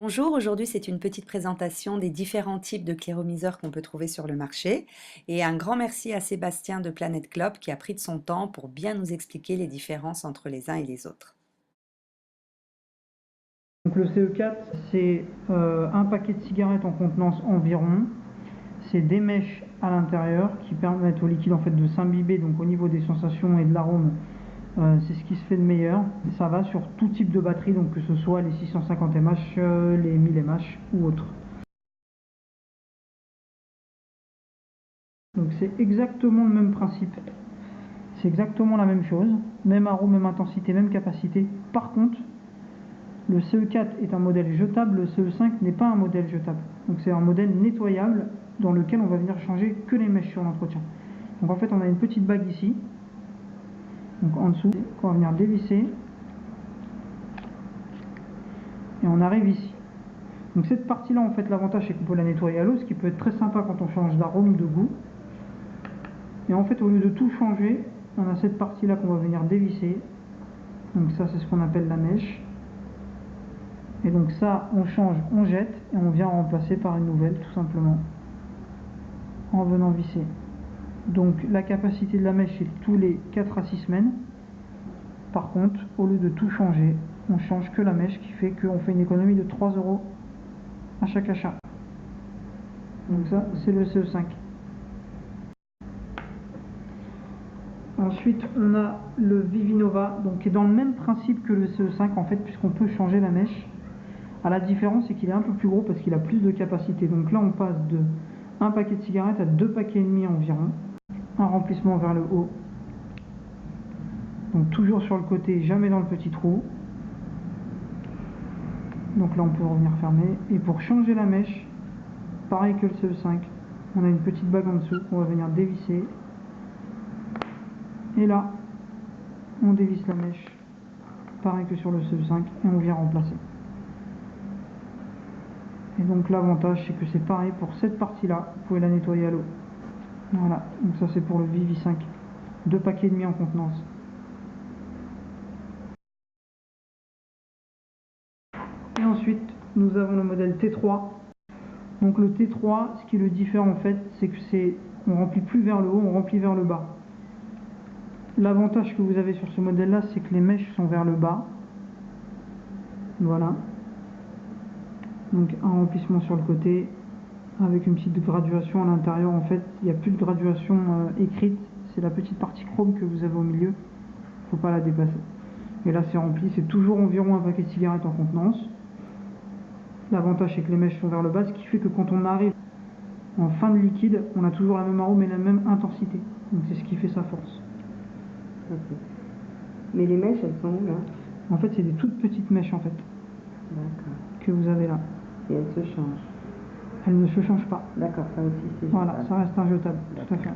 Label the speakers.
Speaker 1: Bonjour, aujourd'hui c'est une petite présentation des différents types de cléromiseurs qu'on peut trouver sur le marché. Et un grand merci à Sébastien de Planet Club qui a pris de son temps pour bien nous expliquer les différences entre les uns et les autres.
Speaker 2: Donc le CE4, c'est un paquet de cigarettes en contenance environ. C'est des mèches à l'intérieur qui permettent au liquide en fait de s'imbiber. Donc au niveau des sensations et de l'arôme, c'est ce qui se fait de meilleur. Ça va sur tout type de batterie, donc que ce soit les 650 mAh, les 1000 mAh ou autres. Donc c'est exactement le même principe. C'est exactement la même chose. Même arôme, même intensité, même capacité. Par contre, le CE4 est un modèle jetable, le CE5 n'est pas un modèle jetable. Donc c'est un modèle nettoyable dans lequel on va venir changer que les mèches sur l'entretien. Donc en fait on a une petite bague ici, donc en dessous, qu'on va venir dévisser. Et on arrive ici. Donc cette partie là en fait l'avantage c'est qu'on peut la nettoyer à l'eau, ce qui peut être très sympa quand on change d'arôme ou de goût. Et en fait au lieu de tout changer, on a cette partie là qu'on va venir dévisser. Donc ça c'est ce qu'on appelle la mèche. Et donc ça, on change, on jette et on vient remplacer par une nouvelle tout simplement en venant visser. Donc la capacité de la mèche c'est tous les 4 à 6 semaines. Par contre, au lieu de tout changer, on change que la mèche qui fait qu'on fait une économie de 3 euros à chaque achat. Donc ça, c'est le CE5. Ensuite, on a le Vivinova, donc qui est dans le même principe que le CE5 en fait, puisqu'on peut changer la mèche. La différence, c'est qu'il est un peu plus gros parce qu'il a plus de capacité. Donc là, on passe de un paquet de cigarettes à 2 paquets et demi environ. Un remplissement vers le haut. Donc toujours sur le côté, jamais dans le petit trou. Donc là, on peut revenir fermer. Et pour changer la mèche, pareil que le CE5, on a une petite bague en dessous qu'on va venir dévisser. Et là, on dévisse la mèche, pareil que sur le CE5, et on vient remplacer. Et donc l'avantage, c'est que c'est pareil pour cette partie-là, vous pouvez la nettoyer à l'eau. Voilà, donc ça c'est pour le Vivi 5. 2 paquets et demi en contenance. Et ensuite, nous avons le modèle T3. Donc le T3, ce qui le diffère en fait, c'est que on remplit plus vers le haut, on remplit vers le bas. L'avantage que vous avez sur ce modèle-là, c'est que les mèches sont vers le bas. Voilà. Donc un remplissement sur le côté, avec une petite graduation à l'intérieur. En fait, il n'y a plus de graduation écrite, c'est la petite partie chrome que vous avez au milieu, il ne faut pas la dépasser. Et là c'est rempli, c'est toujours environ un paquet de cigarettes en contenance. L'avantage c'est que les mèches sont vers le bas, ce qui fait que quand on arrive en fin de liquide, on a toujours la même arôme et la même intensité. Donc c'est ce qui fait sa force.
Speaker 3: Ok. Mais les mèches, elles sont où là?
Speaker 2: En fait, c'est des toutes petites mèches en fait.
Speaker 3: D'accord.
Speaker 2: Que vous avez là.
Speaker 3: Et elles se changent?
Speaker 2: Elles ne se changent pas.
Speaker 3: D'accord, ça aussi c'est
Speaker 2: Voilà,
Speaker 3: jetable.
Speaker 2: ça reste un jetable, tout à fait.